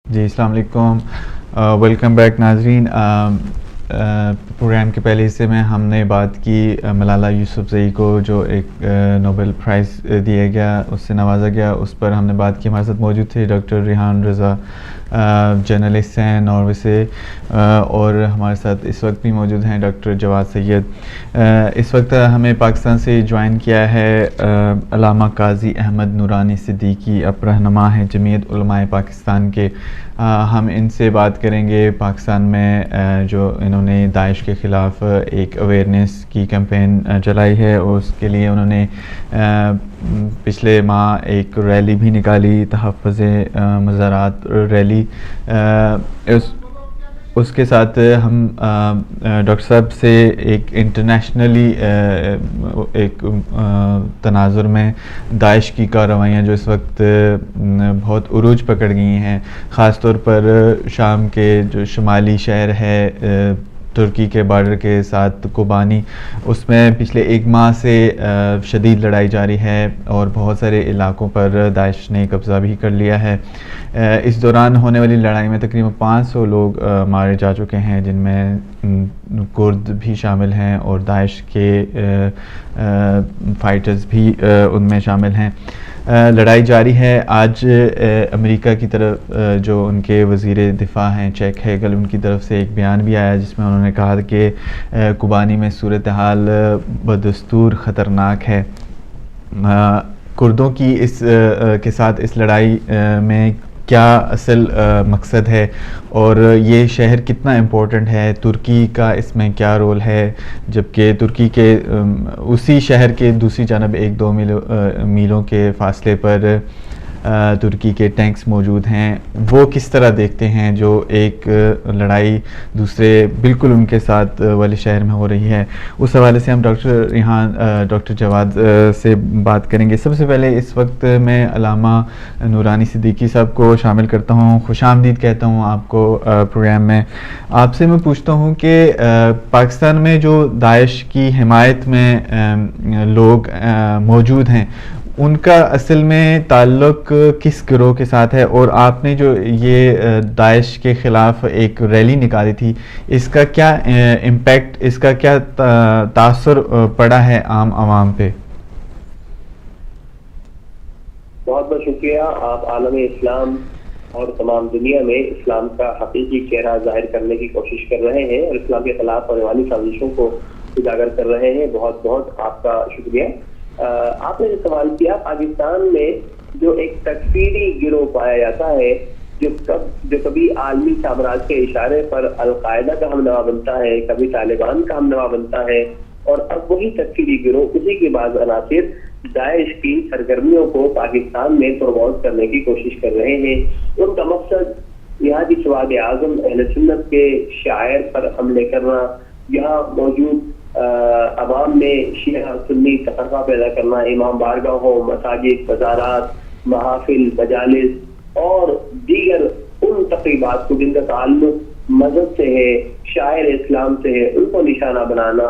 جی السلام علیکم، welcome back ناظرین۔ پروگرام کے پہلے حصے میں ہم نے بات کی ملالہ یوسفزئی کو جو ایک نوبل پرائز دیا گیا، اس سے نوازا گیا، اس پر ہم نے بات کی۔ ہمارے ساتھ موجود تھے ڈاکٹر ریحان رضا، جرنلسٹ ہیں ناروے سے، اور ہمارے ساتھ اس وقت بھی موجود ہیں ڈاکٹر جواد سید۔ اس وقت ہمیں پاکستان سے جوائن کیا ہے علامہ قاضی احمد نورانی صدیقی، اب رہنما ہیں جمعیت علماء پاکستان کے۔ ہم ان سے بات کریں گے پاکستان میں جو انہوں نے داعش کے خلاف ایک اویئرنیس کی کیمپین چلائی ہے، اور اس کے لیے انہوں نے پچھلے ماہ ایک ریلی بھی نکالی، تحفظ مزارات ریلی۔ اس کے ساتھ ہم ڈاکٹر صاحب سے ایک انٹرنیشنلی ایک تناظر میں داعش کی کارروائیاں جو اس وقت بہت عروج پکڑ گئی ہیں، خاص طور پر شام کے جو شمالی شہر ہے ترکی کے بارڈر کے ساتھ کوبانی، اس میں پچھلے ایک ماہ سے شدید لڑائی جاری ہے اور بہت سارے علاقوں پر داعش نے قبضہ بھی کر لیا ہے۔ اس دوران ہونے والی لڑائی میں تقریباً 500 لوگ مارے جا چکے ہیں، جن میں کرد بھی شامل ہیں اور داعش کے فائٹرز بھی ان میں شامل ہیں۔ لڑائی جاری ہے۔ آج امریکہ کی طرف جو ان کے وزیر دفاع ہیں چیک ہیگل، ان کی طرف سے ایک بیان بھی آیا جس میں انہوں نے کہا کہ کوبانی میں صورتحال بدستور خطرناک ہے۔ کردوں کی اس کے ساتھ اس لڑائی میں کیا اصل مقصد ہے اور یہ شہر کتنا امپورٹنٹ ہے، ترکی کا اس میں کیا رول ہے، جبکہ ترکی کے اسی شہر کے دوسری جانب 1-2 میلوں کے فاصلے پر ترکی کے ٹینکس موجود ہیں، وہ کس طرح دیکھتے ہیں جو ایک لڑائی دوسرے بالکل ان کے ساتھ والے شہر میں ہو رہی ہے۔ اس حوالے سے ہم ڈاکٹر جواد سے بات کریں گے۔ سب سے پہلے اس وقت میں علامہ نورانی صدیقی صاحب کو شامل کرتا ہوں، خوش آمدید کہتا ہوں آپ کو پروگرام میں۔ آپ سے میں پوچھتا ہوں کہ پاکستان میں جو داعش کی حمایت میں لوگ موجود ہیں، ان کا اصل میں تعلق کس گروہ کے ساتھ ہے، اور آپ نے جو یہ داعش کے خلاف ایک ریلی نکالی تھی، اس کا کیا امپیکٹ، اس کا کیا تاثر پڑا ہے عام عوام پہ؟ بہت بہت شکریہ۔ آپ عالم اسلام اور تمام دنیا میں اسلام کا حقیقی چہرہ ظاہر کرنے کی کوشش کر رہے ہیں اور اسلام کے خلاف ہونے والی سازشوں کو اجاگر کر رہے ہیں۔ بہت بہت آپ کا شکریہ۔ آپ نے جو سوال کیا، پاکستان میں جو ایک تکفیری گروہ پایا جاتا ہے جو کبھی عالمی سامراج کے اشارے پر القاعدہ کا ہم نوا بنتا ہے، کبھی طالبان کا ہم نوا بنتا ہے، اور اب وہی تکفیری گروہ اسی کے بعض عناصر داعش کی سرگرمیوں کو پاکستان میں پروموٹ کرنے کی کوشش کر رہے ہیں۔ ان کا مقصد یہاں کی سواد اعظم اہل سنت کے شاعر پر حملے کرنا، یہاں موجود عوام میں شیعہ سنی تفرقہ پیدا کرنا، امام بارگاہوں، مساجد، بازارات، محافل، مجالس اور دیگر ان تقریبات کو جن کا تعلق مذہب سے ہے، شاعر اسلام سے ہے، ان کو نشانہ بنانا۔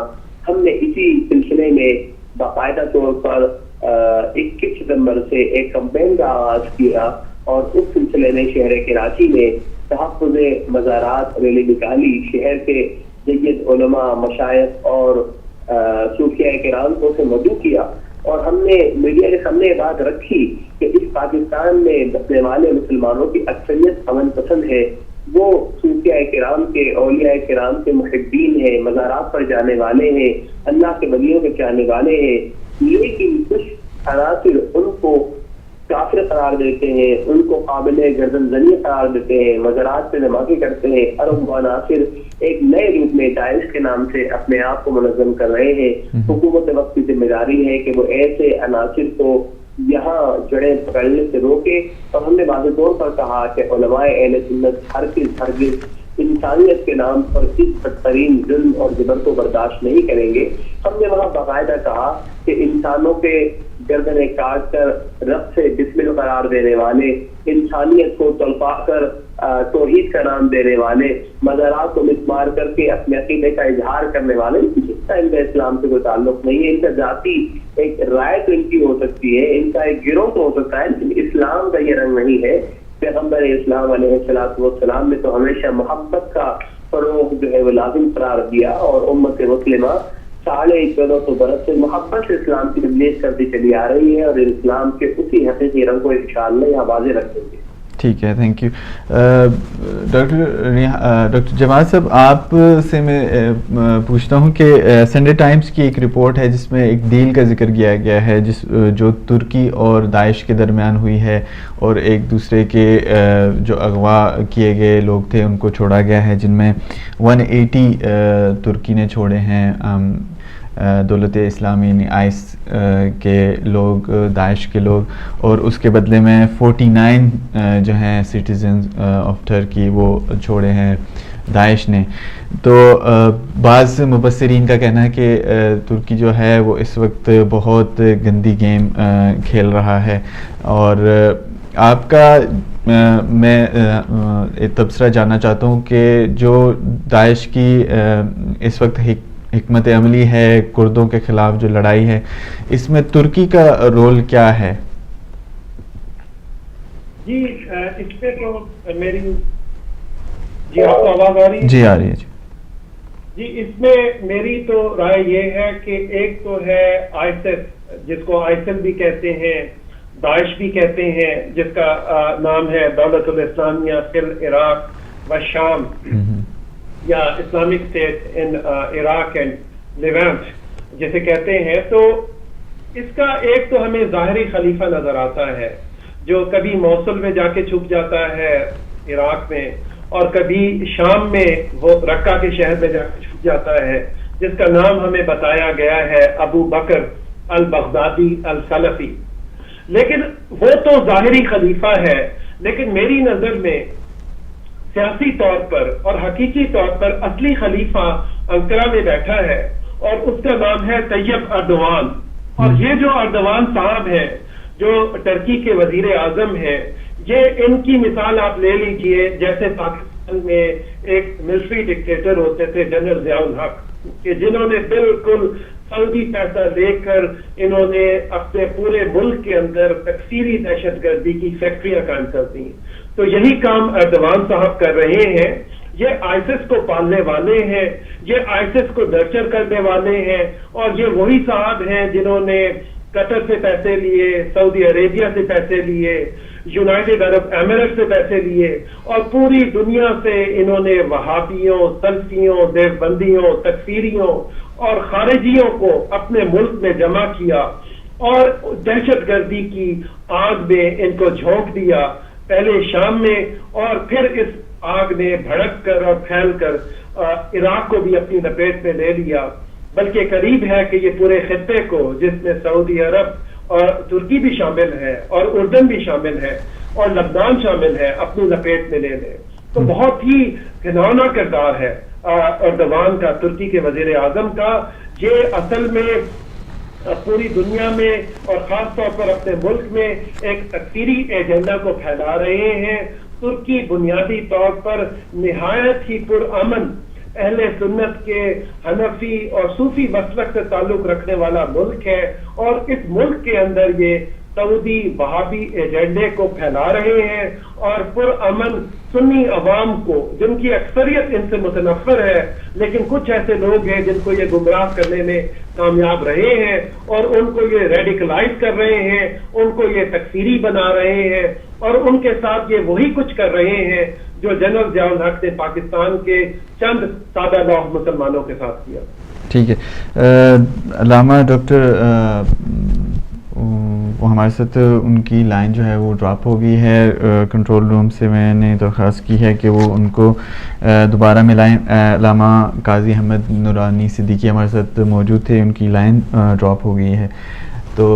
ہم نے اسی سلسلے میں باقاعدہ طور پر 21 ستمبر سے ایک کمپین کا آغاز کیا، اور اس سلسلے میں شہر کراچی میں تحفظ مزارات ریلی نکالی۔ شہر کے جید علماء، مشائخ اور صوفیاء کرام کو سے مدعو کیا، اور ہم نے میڈیا کے سامنے یہ بات رکھی کہ اس پاکستان میں بسنے والے مسلمانوں کی اکثریت امن پسند ہے، وہ صوفیاء کرام کے، اولیاء کرام کے محبین ہیں، مزارات پر جانے والے ہیں، اللہ کے ولیوں کے چاہنے والے ہیں، لیکن کچھ عناصر ان کو کافر قرار دیتے ہیں، ان کو قابل گردن زنی قرار دیتے ہیں، مزارات پہ دھماکے کرتے ہیں، اور وہ عناصر ایک نئے روپ میں داعش کے نام سے اپنے آپ کو منظم کر رہے ہیں۔ حکومت وقت کی ذمہ داری ہے کہ وہ ایسے عناصر کو یہاں جڑیں پکڑنے سے روکے، اور ہم نے واضح طور پر کہا کہ علماء اہل سنت ہرگز انسانیت کے نام پر اس بدترین ظلم اور جبر کو برداشت نہیں کریں گے۔ ہم نے وہاں باقاعدہ کہا کہ انسانوں کے گردنیں کاٹ کر رب سے بسم اللہ قرار دینے والے، انسانیت کو تڑپا کر توحید کا نام دینے والے، مزارات کو مسمار کر کے اپنے عقیدے کا اظہار کرنے والے، ان کا اسلام سے کوئی تعلق نہیں ہے۔ ان کا ذاتی ایک رائے تو ان کی ہو سکتی ہے، ان کا ایک گروہ تو ہو سکتا ہے، لیکن اسلام کا یہ رنگ نہیں ہے۔ پیغمبر اسلام علیہ السلام نے تو ہمیشہ محبت کا فروغ جو ہے وہ لازم قرار دیا، اور امت مسلمہ 1450 برس سے محبت سے اسلام کی تبلیغ کرتی چلی آ رہی ہے، اور اسلام کے اسی حقیقی رنگ کو انشاءاللہ یہاں واضح رکھیں گے۔ ٹھیک ہے، تھینک یو ڈاکٹر جمال صاحب، آپ سے میں پوچھتا ہوں کہ سنڈے ٹائمز کی ایک رپورٹ ہے جس میں ایک ڈیل کا ذکر کیا گیا ہے جو ترکی اور داعش کے درمیان ہوئی ہے، اور ایک دوسرے کے جو اغوا کیے گئے لوگ تھے ان کو چھوڑا گیا ہے، جن میں 180 ترکی نے چھوڑے ہیں دولت اسلامی یعنی آئس کے لوگ، داعش کے لوگ، اور اس کے بدلے میں 49 جو ہیں سٹیزنز آف ٹرکی وہ چھوڑے ہیں داعش نے۔ تو بعض مبصرین کا کہنا ہے کہ ترکی جو ہے وہ اس وقت بہت گندی گیم کھیل رہا ہے، اور آپ کا میں تبصرہ جاننا چاہتا ہوں کہ جو داعش کی اس وقت حکمت عملی ہے کردوں کے خلاف جو لڑائی ہے، اس میں ترکی کا رول کیا ہے؟ جی اس پہ تو میری جی آپ کو آواز آ رہی ہے؟ جی آ رہی ہے جی اس میں میری تو رائے یہ ہے کہ ایک تو ہے آئسس، جس کو آئسل بھی کہتے ہیں، داعش بھی کہتے ہیں، جس کا نام ہے دولت الاسلامیہ فی العراق و شام، یا Islamic state in Iraq and Levant جسے کہتے ہیں۔ تو اس کا ایک تو ہمیں ظاہری خلیفہ نظر آتا ہے جو کبھی موصل میں جا کے چھپ جاتا ہے عراق میں، اور کبھی شام میں وہ رقہ کے شہر میں جا کے چھپ جاتا ہے، جس کا نام ہمیں بتایا گیا ہے ابو بکر البغدادی السلفی۔ لیکن وہ تو ظاہری خلیفہ ہے، لیکن میری نظر میں سیاسی طور پر اور حقیقی طور پر اصلی خلیفہ انقرہ میں بیٹھا ہے، اور اس کا نام ہے طیب اردوان۔ اور یہ جو اردوان صاحب ہیں جو ترکی کے وزیر اعظم ہیں، یہ ان کی مثال آپ لے لیجئے جیسے پاکستان میں ایک ملٹری ڈکٹیٹر ہوتے تھے جنرل ضیاء الحق، کہ جنہوں نے بالکل سعودی پیسہ لے کر انہوں نے اپنے پورے ملک کے اندر تکفیری دہشت گردی کی فیکٹریاں قائم کر دی۔ تو یہی کام اردوان صاحب کر رہے ہیں۔ یہ آئسس کو پالنے والے ہیں، یہ آئسس کو نرچر کرنے والے ہیں، اور یہ وہی صاحب ہیں جنہوں نے قطر سے پیسے لیے، سعودی عربیہ سے پیسے لیے، یونائٹڈ عرب ایمریٹ سے پیسے لیے، اور پوری دنیا سے انہوں نے وہابیوں، سلفیوں، دیوبندیوں، تکفیریوں اور خارجیوں کو اپنے ملک میں جمع کیا، اور دہشت گردی کی آگ میں ان کو جھونک دیا، پہلے شام میں، اور پھر اس آگ نے بھڑک کر اور پھیل کر عراق کو بھی اپنی لپیٹ میں لے لیا۔ بلکہ قریب ہے کہ یہ پورے خطے کو، جس میں سعودی عرب اور ترکی بھی شامل ہے اور اردن بھی شامل ہے اور لبنان شامل ہے، اپنی لپیٹ میں لے لے۔ تو بہت ہی گھناؤنا کردار ہے اردوان کا، ترکی کے وزیر اعظم کا۔ یہ اصل میں پوری دنیا میں اور خاص طور پر اپنے ملک میں ایک تکفیری ایجنڈا کو پھیلا رہے ہیں۔ ترکی بنیادی طور پر نہایت ہی پرامن اہل سنت کے حنفی اور صوفی مسلک سے تعلق رکھنے والا ملک ہے، اور اس ملک کے اندر یہ سعودی وہابی ایجنڈے کو پھیلا رہے ہیں، اور پرامن سنی عوام کو، جن کی اکثریت ان سے متنفر ہے، لیکن کچھ ایسے لوگ ہیں جن کو یہ گمراہ کرنے میں کامیاب رہے ہیں، اور ان کو یہ ریڈیکلائز کر رہے ہیں، ان کو یہ تکفیری بنا رہے ہیں، اور ان کے ساتھ یہ وہی کچھ کر رہے ہیں جو جنرل ضیاء الحق نے پاکستان کے چند سادہ لوح مسلمانوں کے ساتھ کیا۔ ٹھیک ہے، علامہ ڈاکٹر وہ ہمارے ساتھ ان کی لائن جو ہے وہ ڈراپ ہو گئی ہے، کنٹرول روم سے میں نے درخواست کی ہے کہ وہ ان کو دوبارہ ملائیں۔ علامہ قاضی احمد نورانی صدیقی ہمارے ساتھ موجود تھے، ان کی لائن ڈراپ ہو گئی ہے۔ تو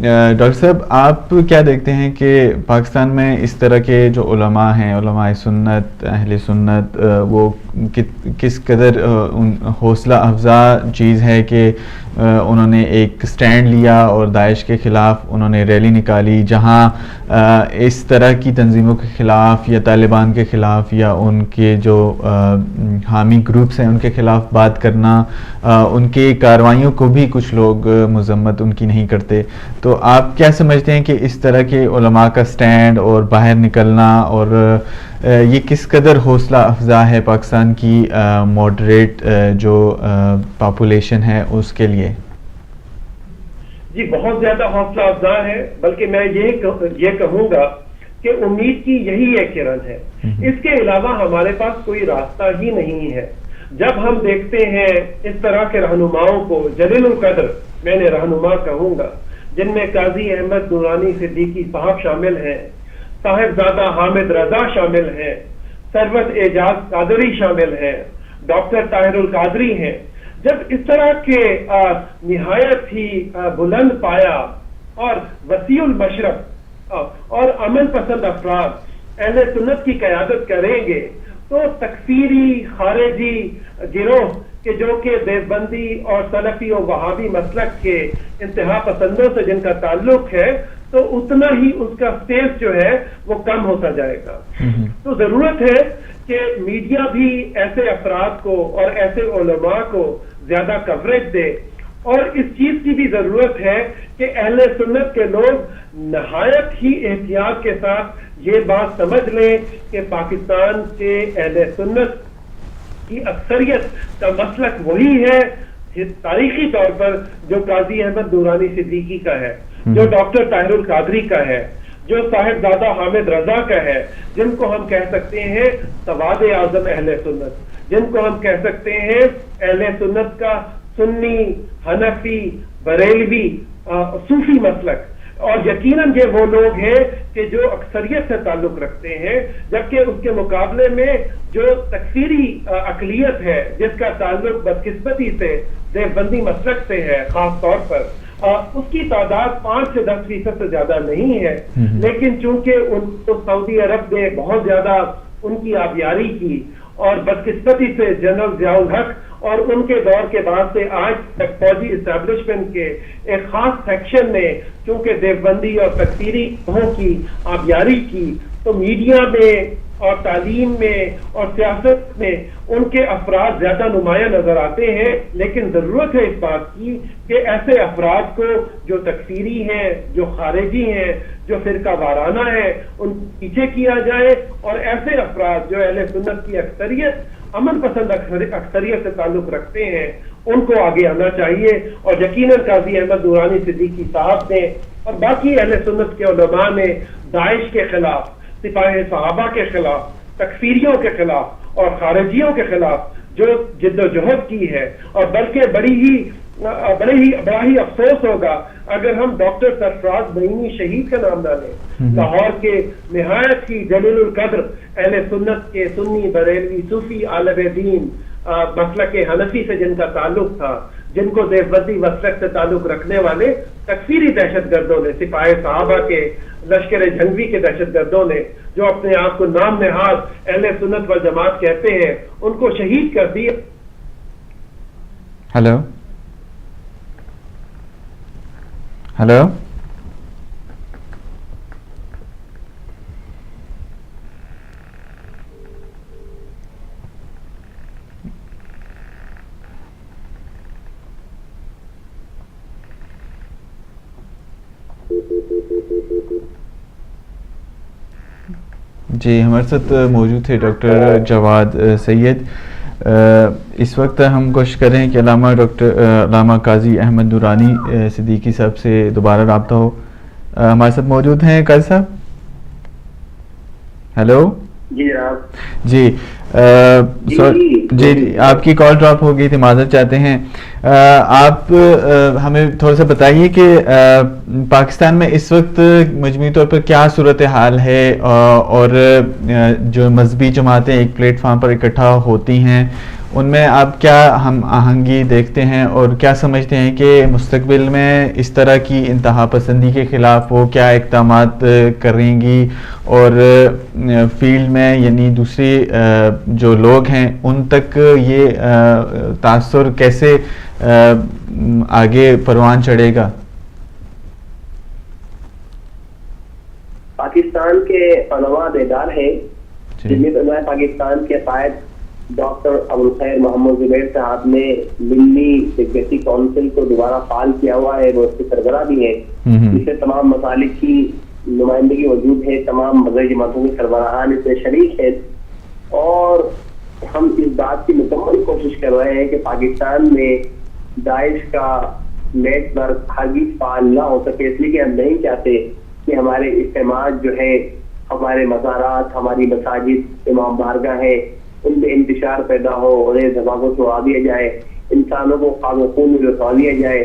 ڈاکٹر صاحب، آپ کیا دیکھتے ہیں کہ پاکستان میں اس طرح کے جو علماء ہیں، علماء سنت، اہل سنت، وہ کس قدر حوصلہ افزا چیز ہے کہ انہوں نے ایک سٹینڈ لیا اور داعش کے خلاف انہوں نے ریلی نکالی، جہاں اس طرح کی تنظیموں کے خلاف یا طالبان کے خلاف یا ان کے جو حامی گروپس ہیں ان کے خلاف بات کرنا، ان کے کارروائیوں کو بھی کچھ لوگ مذمت ان کی نہیں کرتے، تو آپ کیا سمجھتے ہیں کہ اس طرح کے علماء کا سٹینڈ اور باہر نکلنا اور یہ کس قدر حوصلہ افزا ہے پاکستان کی ماڈریٹ جو پاپولیشن ہے اس کے لیے؟ جی بہت زیادہ حوصلہ افزا ہے، بلکہ میں یہ کہوں گا کہ امید کی یہی ایک کرن ہے، اس کے علاوہ ہمارے پاس کوئی راستہ ہی نہیں ہے۔ جب ہم دیکھتے ہیں اس طرح کے رہنماؤں کو، جلیل القدر میں نے رہنما کہوں گا، جن میں قاضی احمد نورانی صدیقی صاحب شامل ہیں، صاحبزادہ حامد رضا شامل ہیں، ثروت اعجاز قادری شامل ہیں، ڈاکٹر طاہر القادری ہیں، جب اس طرح کے نہایت ہی بلند پایا اور وسیع المشرق اور امن پسند افراد اہل سنت کی قیادت کریں گے تو تکفیری خارجی گروہ کہ جو کہ دیوبندی اور سلفی و وہابی مسلک کے انتہا پسندوں سے جن کا تعلق ہے، تو اتنا ہی اس کا سپیس جو ہے وہ کم ہوتا جائے گا۔ تو ضرورت ہے کہ میڈیا بھی ایسے افراد کو اور ایسے علماء کو زیادہ کوریج دے، اور اس چیز کی بھی ضرورت ہے کہ اہل سنت کے لوگ نہایت ہی احتیاط کے ساتھ یہ بات سمجھ لیں کہ پاکستان کے اہل سنت کی اکثریت کا مسلک وہی ہے تاریخی طور پر جو قاضی احمد نورانی صدیقی کا ہے، جو ڈاکٹر طاہر القادری کا ہے، جو صاحبزادہ حامد رضا کا ہے، جن کو ہم کہہ سکتے ہیں سواد اعظم اہل سنت، جن کو ہم کہہ سکتے ہیں اہل سنت کا سنی، حنفی، بریلوی، صوفی مسلک، اور یقیناً یہ وہ لوگ ہیں کہ جو اکثریت سے تعلق رکھتے ہیں، جبکہ اس کے مقابلے میں جو تکفیری اقلیت ہے جس کا تعلق بدقسمتی سے دیوبندی مسلک سے ہے خاص طور پر، اس کی تعداد 5 سے 10% سے زیادہ نہیں ہے، لیکن چونکہ ان کو سعودی عرب نے بہت زیادہ ان کی آبیاری کی، اور بدقسمتی سے جنرل ضیاء الحق اور ان کے دور کے بعد سے آج تک فوجی اسٹیبلشمنٹ کے ایک خاص سیکشن نے چونکہ دیوبندی اور تکفیری گروہوں کی آبیاری کی، تو میڈیا میں اور تعلیم میں اور سیاست میں ان کے افراد زیادہ نمایاں نظر آتے ہیں، لیکن ضرورت ہے اس بات کی کہ ایسے افراد کو جو تکفیری ہیں، جو خارجی ہیں، جو فرقہ وارانہ ہیں، ان پیچھے کیا جائے، اور ایسے افراد جو اہل سنت کی اکثریت، امن پسند اکثریت سے تعلق رکھتے ہیں، ان کو آگے آنا چاہیے۔ اور یقیناً قاضی احمد نورانی صدیقی صاحب نے اور باقی اہل سنت کے علماء نے داعش کے خلاف، سپاہ صحابہ کے خلاف، تکفیریوں کے خلاف اور خارجیوں کے خلاف جو جد و جہد کی ہے، اور بلکہ بڑا ہی افسوس ہوگا اگر ہم ڈاکٹر سرفراز نعیمی شہید کا نام نہ لیں، لاہور کے نہایت ہی جلیل القدر اہل سنت کے سنی، بریلوی، صوفی عالم دین مسلک حنفی سے جن کا تعلق تھا، جن کو دیوبندی مسلک سے تعلق رکھنے والے تکفیری دہشت گردوں نے، سپاہ صحابہ کے، لشکر جھنگوی کے دہشت گردوں نے، جو اپنے آپ کو نام نہاد اہل سنت والجماعت کہتے ہیں، ان کو شہید کر دیا۔ ہلو ہلو جی، ہمارے ساتھ موجود تھے ڈاکٹر جواد سید۔ اس وقت ہم کوشش کر رہے ہیں کہ علامہ قاضی احمد نورانی صدیقی صاحب سے دوبارہ رابطہ ہو۔ ہمارے ساتھ موجود ہیں قاضی صاحب؟ ہیلو جی جناب۔ جی جی آپ کی کال ڈراپ ہو گئی تھی، معذرت چاہتے ہیں۔ آپ ہمیں تھوڑا سا بتائیے کہ پاکستان میں اس وقت مجموعی طور پر کیا صورتحال ہے، اور جو مذہبی جماعتیں ایک پلیٹ فارم پر اکٹھا ہوتی ہیں ان میں آپ کیا ہم آہنگی دیکھتے ہیں، اور کیا سمجھتے ہیں کہ مستقبل میں اس طرح کی انتہا پسندی کے خلاف وہ کیا اقدامات کریں گی، اور فیلڈ میں یعنی دوسری جو لوگ ہیں ان تک یہ تاثر کیسے آگے پروان چڑھے گا؟ پاکستان کے علماء بیدار ہیں، جمعیت علماء پاکستان کے قائد ڈاکٹر ابوالخیر محمد زبیر صاحب نے ملی سیکورٹی کونسل کو دوبارہ فعال کیا ہوا ہے، وہ اس کے سربراہ بھی ہیں، جس سے تمام مسالک کی نمائندگی موجود ہے، تمام مذہبی جماعتوں کے سربراہان اس میں شریک ہیں، اور ہم اس بات کی مکمل کوشش کر رہے ہیں کہ پاکستان میں داعش کا نیٹ ورک ہرگز فعال نہ ہو سکے، اس لیے کہ ہم نہیں چاہتے کہ ہمارے اجتماعات جو ہے، ہمارے مزارات، ہماری مساجد، امام بارگاہ ہے، ان میں انتشار پیدا ہو، انہیں دھماکوں سے اڑا دیا جائے، انسانوں کو خاک و خون میں رسوا دیا جائے۔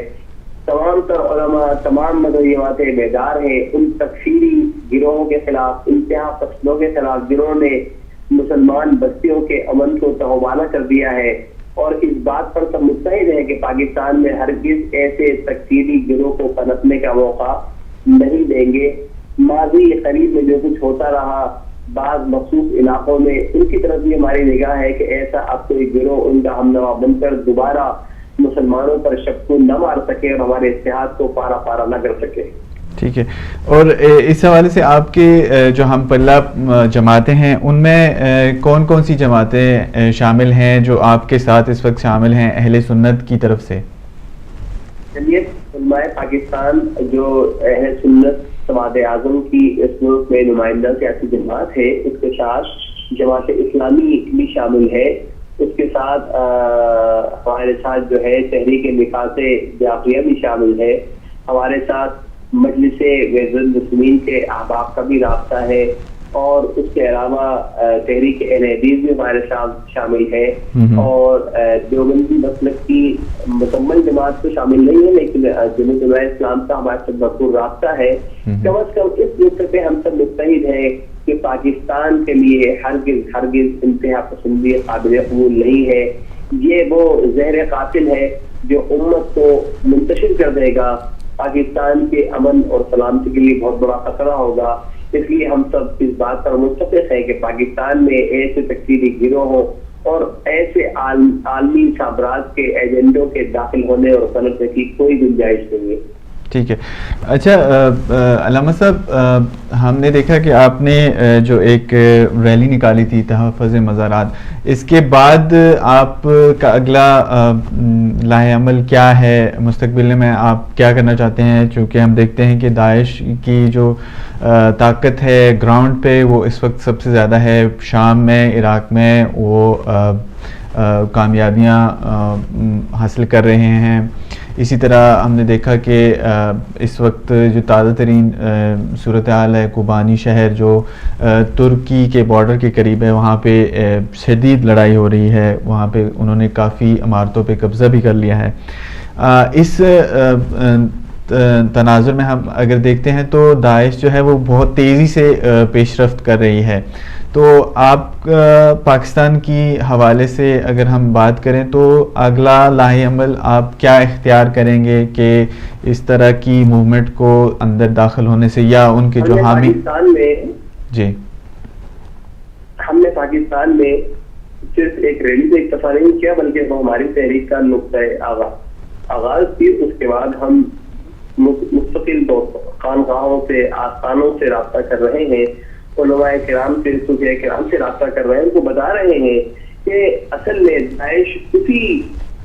تمام تر علماء، تمام مذہبی جماعتیں بیدار ہیں ان تکفیری گروہوں کے خلاف، انتہا پسندوں کے خلاف جنہوں نے مسلمان بستیوں کے امن کو تہوانہ کر دیا ہے، اور اس بات پر سب متحد ہیں کہ پاکستان میں ہرگز ایسے تکفیری گروہ کو پنپنے کا موقع نہیں دیں گے۔ ماضی قریب میں جو کچھ ہوتا رہا بعض مخصوص علاقوں میں، ان کی طرف بھی ہماری نگاہ ہے کہ ایسا اب کوئی گروہ ان کا ہم نوا بن کر دوبارہ مسلمانوں پر شک نہ مار سکے اور ہمارے اتحاد کو پارا پارا نہ کر سکے۔ ٹھیک ہے، اور اس حوالے سے آپ کے جو ہم پلہ جماعتیں ہیں ان میں کون کون سی جماعتیں شامل ہیں جو آپ کے ساتھ اس وقت شامل ہیں اہل سنت کی طرف سے؟ چلیے، علماء پاکستان جو اہل سنت سواد اعظم کی اس ملک میں نمائندہ سیاسی جماعت ہے، اس کے ساتھ جماعت اسلامی بھی شامل ہے، اس کے ساتھ ہمارے ساتھ جو ہے تحریک نفاذ جعفریہ بھی شامل ہے، ہمارے ساتھ مجلس وزیر المسلمین کے احباب کا بھی رابطہ ہے، اور اس کے علاوہ تحریک اہل حدیث بھی ہمارے ساتھ شامل ہے، اور دیوبندی مسلک کی مکمل جماعت تو شامل نہیں ہے لیکن جمعیت علماء اسلام کا ہمارے ساتھ بھرپور رابطہ ہے۔ کم از کم اس نقطے پہ ہم سب متحد ہیں کہ پاکستان کے لیے ہرگز انتہا پسندی قابل قبول نہیں ہے، یہ وہ زہر قاتل ہے جو امت کو منتشر کر دے گا، پاکستان کے امن اور سلامتی کے لیے بہت بڑا خطرہ ہوگا۔ اس لیے ہم سب اس بات پر متفق ہیں کہ پاکستان میں ایسے تکفیری گروہوں اور ایسے عالمی سامراج کے ایجنڈوں کے داخل ہونے اور پنپنے کی کوئی گنجائش نہیں ہے۔ ٹھیک ہے، اچھا علامہ صاحب، ہم نے دیکھا کہ آپ نے جو ایک ریلی نکالی تھی تحفظ مزارات، اس کے بعد آپ کا اگلا لاہ عمل کیا ہے؟ مستقبل میں آپ کیا کرنا چاہتے ہیں؟ چونکہ ہم دیکھتے ہیں کہ داعش کی جو طاقت ہے گراؤنڈ پہ وہ اس وقت سب سے زیادہ ہے، شام میں، عراق میں وہ کامیابیاں حاصل کر رہے ہیں۔ اسی طرح ہم نے دیکھا کہ اس وقت جو تازہ ترین صورتحال ہے، کوبانی شہر جو ترکی کے بارڈر کے قریب ہے، وہاں پہ شدید لڑائی ہو رہی ہے، وہاں پہ انہوں نے کافی عمارتوں پہ قبضہ بھی کر لیا ہے۔ اس تناظر میں ہم اگر دیکھتے ہیں تو داعش جو ہے وہ بہت تیزی سے پیش رفت کر رہی ہے، تو آپ پاکستان کی حوالے سے اگر ہم بات کریں تو اگلا لاہ عمل آپ کیا اختیار کریں گے کہ اس طرح کی موومنٹ کو اندر داخل ہونے سے، یا ان کے جو حامی جی ہم نے پاکستان میں صرف ایک ریلی سے اکتفا نہیں کیا بلکہ وہ ہماری تحریک کا نقطۂ آغاز تھی۔ اس کے بعد ہم مستقل خانقاہوں سے، آستانوں سے رابطہ کر رہے ہیں، علماء کرام سے، صوفیاء کرام سے رابطہ کر رہے ہیں، ان کو بتا رہے ہیں کہ اصل میں داعش اسی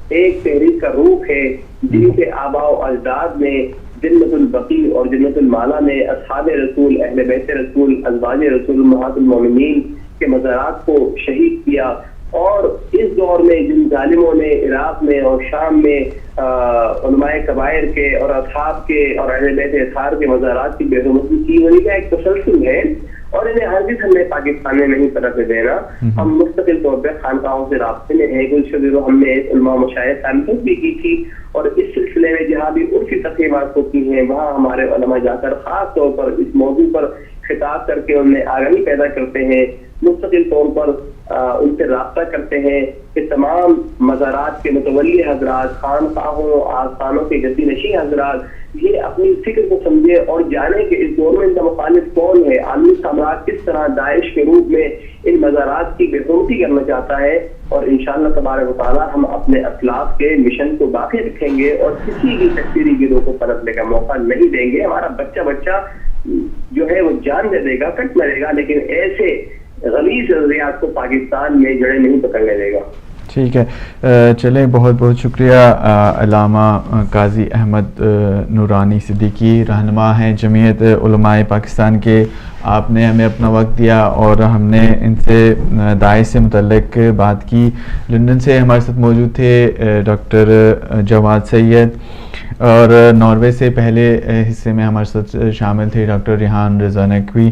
ایک تحریک کا روح ہے جن کے آباء و اجداد نے جنت البقیع اور جنت المالا میں اصحاب رسول، اہل بیت رسول، ازواج رسول امہات المومنین کے مزارات کو شہید کیا، اور اس دور میں جن ظالموں نے عراق میں اور شام میں علماء کبائر کے اور اصحاب کے اور اہل بیت اطہار کے مزارات کی بے حرمتی کی، انہیں کا ایک تسلسل ہے، اور انہیں ہرگز ہم نے پاکستان میں نہیں پنپنے دینا۔ ہم مستقل طور پہ خانقاہوں سے رابطے میں ہیں، گلشن ہم نے علماء مشائخ کانفرنس بھی کی تھی، اور اس سلسلے میں جہاں بھی عرفی تقریبات ہوتی ہیں وہاں ہمارے علماء جا کر خاص طور پر اس موضوع پر خطاب کر کے ان میں آگاہی پیدا کرتے ہیں، مستقل طور پر ان سے رابطہ کرتے ہیں کہ تمام مزارات کے متولی حضرات، خانقاہوں، آستانوں کے گدی نشین حضرات یہ اپنی فکر کو سمجھے اور جانے کہ اس دور میں ان کا مخالف کون ہے، عالمی سامراج کس طرح داعش کے روپ میں ان مزارات کی بے حرمتی کرنا چاہتا ہے، اور انشاءاللہ تبارک و تعالی ہم اپنے اسلاف کے مشن کو باقی رکھیں گے اور کسی بھی تکفیری گروہ کو پنپنے کا موقع نہیں دیں گے۔ ہمارا بچہ جو ہے وہ جان دے دے گا، کٹ مرے گا، لیکن ایسے غلیظ نظریات کو پاکستان میں جڑیں نہیں پکڑنے دے گا. ٹھیک ہے, چلیں, بہت بہت شکریہ. علامہ قاضی احمد نورانی صدیقی رہنما ہیں جمعیت علماء پاکستان کے. آپ نے ہمیں اپنا وقت دیا اور ہم نے ان سے داعش سے متعلق بات کی. لندن سے ہمارے ساتھ موجود تھے ڈاکٹر جواد سید, اور ناروے سے پہلے حصے میں ہمارے ساتھ شامل تھے ڈاکٹر ریحان رضا نقوی.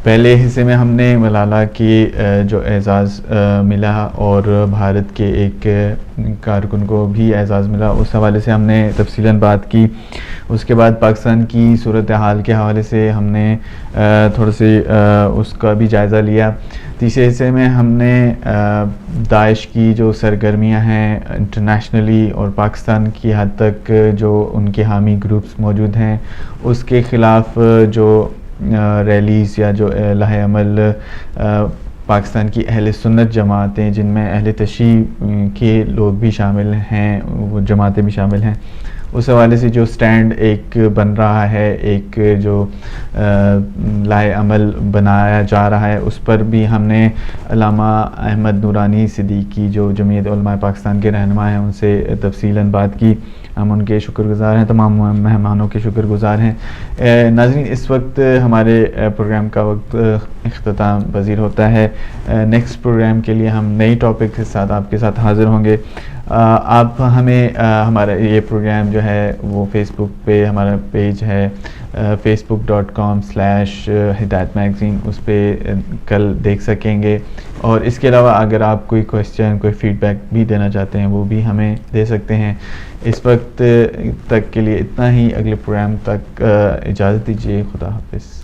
پہلے حصے میں ہم نے ملالہ کی جو اعزاز ملا اور بھارت کے ایک کارکن کو بھی اعزاز ملا, اس حوالے سے ہم نے تفصیلاً بات کی. اس کے بعد پاکستان کی صورتحال کے حوالے سے ہم نے تھوڑا سی اس کا بھی جائزہ لیا. تیسرے حصے میں ہم نے داعش کی جو سرگرمیاں ہیں انٹرنیشنلی اور پاکستان کی حد تک جو ان کے حامی گروپس موجود ہیں اس کے خلاف جو ریلیز یا جو لائحہ عمل پاکستان کی اہل سنت جماعتیں, جن میں اہل تشیع کے لوگ بھی شامل ہیں, وہ جماعتیں بھی شامل ہیں, اس حوالے سے جو سٹینڈ ایک بن رہا ہے, ایک جو لائحہ عمل بنایا جا رہا ہے, اس پر بھی ہم نے علامہ احمد نورانی صدیقی جو جمعیت علماء پاکستان کے رہنما ہیں ان سے تفصیلاً بات کی. ہم ان کے شکر گزار ہیں, تمام مہمانوں کے شکر گزار ہیں. ناظرین, اس وقت ہمارے پروگرام کا وقت اختتام پذیر ہوتا ہے. نیکسٹ پروگرام کے لیے ہم نئی ٹاپک کے ساتھ آپ کے ساتھ حاضر ہوں گے. آپ ہمیں ہمارا یہ پروگرام جو ہے وہ فیس بک پہ ہمارا پیج ہے facebook.com/ہدایت میگزین, اس پہ کل دیکھ سکیں گے. اور اس کے علاوہ اگر آپ کوئی کویسچن, کوئی فیڈ بیک بھی دینا چاہتے ہیں وہ بھی ہمیں دے سکتے ہیں. اس وقت تک کے لیے اتنا ہی. اگلے پروگرام تک اجازت دیجیے. خدا حافظ.